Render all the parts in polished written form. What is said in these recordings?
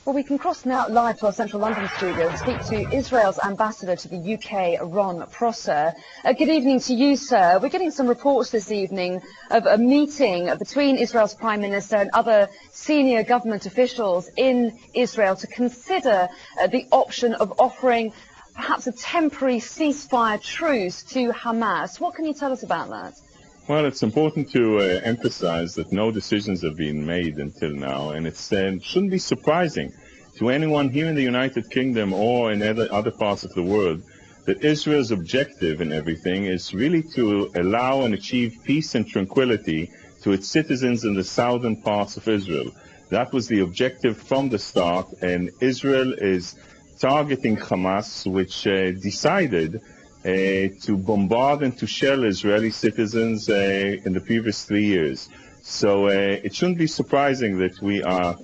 Well, we can cross now live to our central London studio and speak to Israel's ambassador to the UK, Ron Prosor. Good evening to you, sir. We're getting some reports this evening of a meeting between Israel's Prime Minister and other senior government officials in Israel to consider the option of offering perhaps a temporary ceasefire truce to Hamas. What can you tell us about that? Well, it's important to emphasize that no decisions have been made until now, and it shouldn't be surprising to anyone here in the United Kingdom or in other parts of the world that Israel's objective in everything is really to allow and achieve peace and tranquility to its citizens in the southern parts of Israel. That was the objective from the start, and Israel is targeting Hamas, which decided to bombard and to shell Israeli citizens in the previous 3 years. So it shouldn't be surprising that we are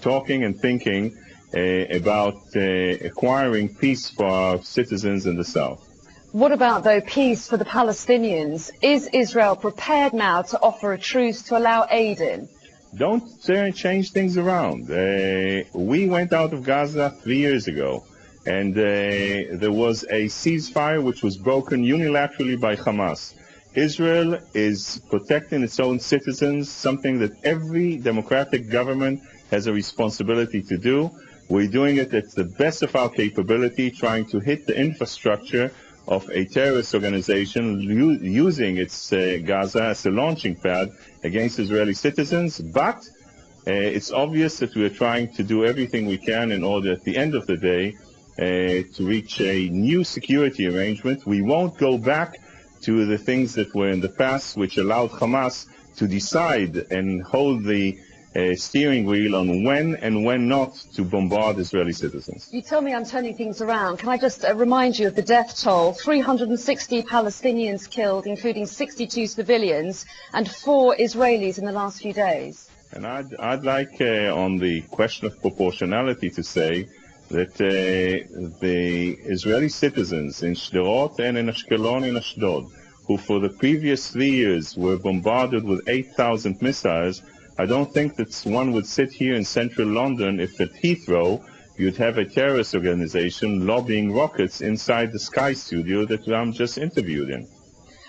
talking and thinking about acquiring peace for our citizens in the south. What about, though, peace for the Palestinians? Is Israel prepared now to offer a truce to allow aid in? Don't change things around. We went out of Gaza 3 years ago. And there was a ceasefire which was broken unilaterally by Hamas. Israel is protecting its own citizens, something that every democratic government has a responsibility to do. We're doing it at the best of our capability, trying to hit the infrastructure of a terrorist organization, using its Gaza as a launching pad against Israeli citizens. But it's obvious that we're trying to do everything we can in order, at the end of the day, to reach a new security arrangement. We won't go back to the things that were in the past, which allowed Hamas to decide and hold the steering wheel on when and when not to bombard Israeli citizens. You tell me I'm turning things around. Can I just remind you of the death toll? 360 Palestinians killed, including 62 civilians, and 4 Israelis in the last few days. And I'd like, on the question of proportionality, to say that the Israeli citizens in Sderot and in Ashkelon and Ashdod, who for the previous 3 years were bombarded with 8,000 missiles, I don't think that one would sit here in central London if at Heathrow you'd have a terrorist organization lobbying rockets inside the Sky Studio that I'm just interviewed in.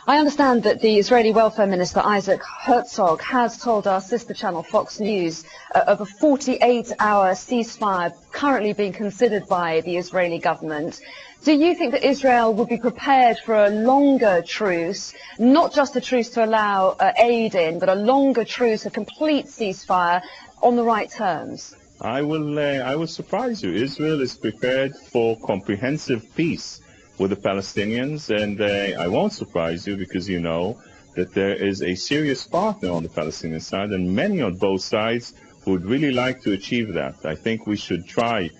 I understand that the Israeli Welfare Minister, Isaac Herzog, has told our sister channel, Fox News, of a 48-hour ceasefire currently being considered by the Israeli government. Do you think that Israel would be prepared for a longer truce, not just a truce to allow aid in, but a longer truce, a complete ceasefire on the right terms? I will surprise you. Israel is prepared for comprehensive peace with the Palestinians, and I won't surprise you because you know that there is a serious partner on the Palestinian side, and many on both sides who would really like to achieve that. I think we should try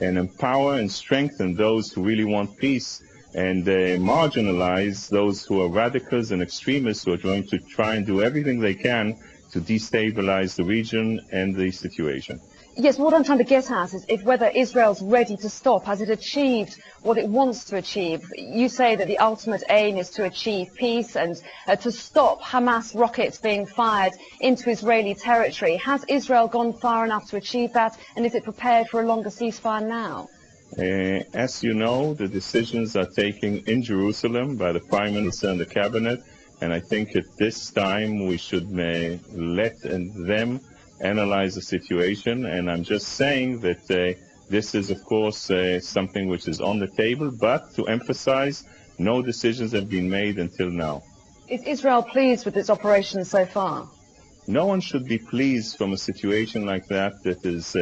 and empower and strengthen those who really want peace, and marginalize those who are radicals and extremists who are going to try and do everything they can to destabilize the region and the situation. Yes, what I'm trying to get at is whether Israel's ready to stop. Has it achieved what it wants to achieve? You say that the ultimate aim is to achieve peace and to stop Hamas rockets being fired into Israeli territory. Has Israel gone far enough to achieve that, and is it prepared for a longer ceasefire now? As you know, the decisions are taken in Jerusalem by the Prime Minister and the Cabinet, and I think at this time we should let them analyze the situation, and I'm just saying that this is, of course, something which is on the table, but to emphasize, no decisions have been made until now. Is Israel pleased with its operation so far? No one should be pleased from a situation like that is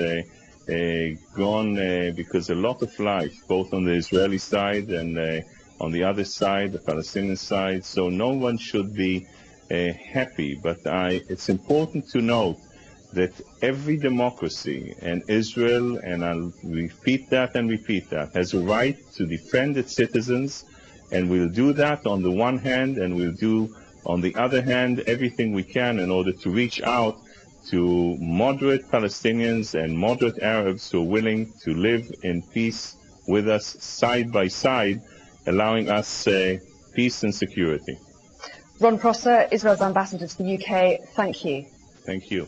gone because a lot of life, both on the Israeli side and on the other side, the Palestinian side, so no one should be happy, but it's important to note that every democracy, and Israel, and I'll repeat that, has a right to defend its citizens, and we'll do that on the one hand, and we'll do on the other hand everything we can in order to reach out to moderate Palestinians and moderate Arabs who are willing to live in peace with us side by side, allowing us peace and security. Ron Prosor, Israel's ambassador to the UK, thank you. Thank you.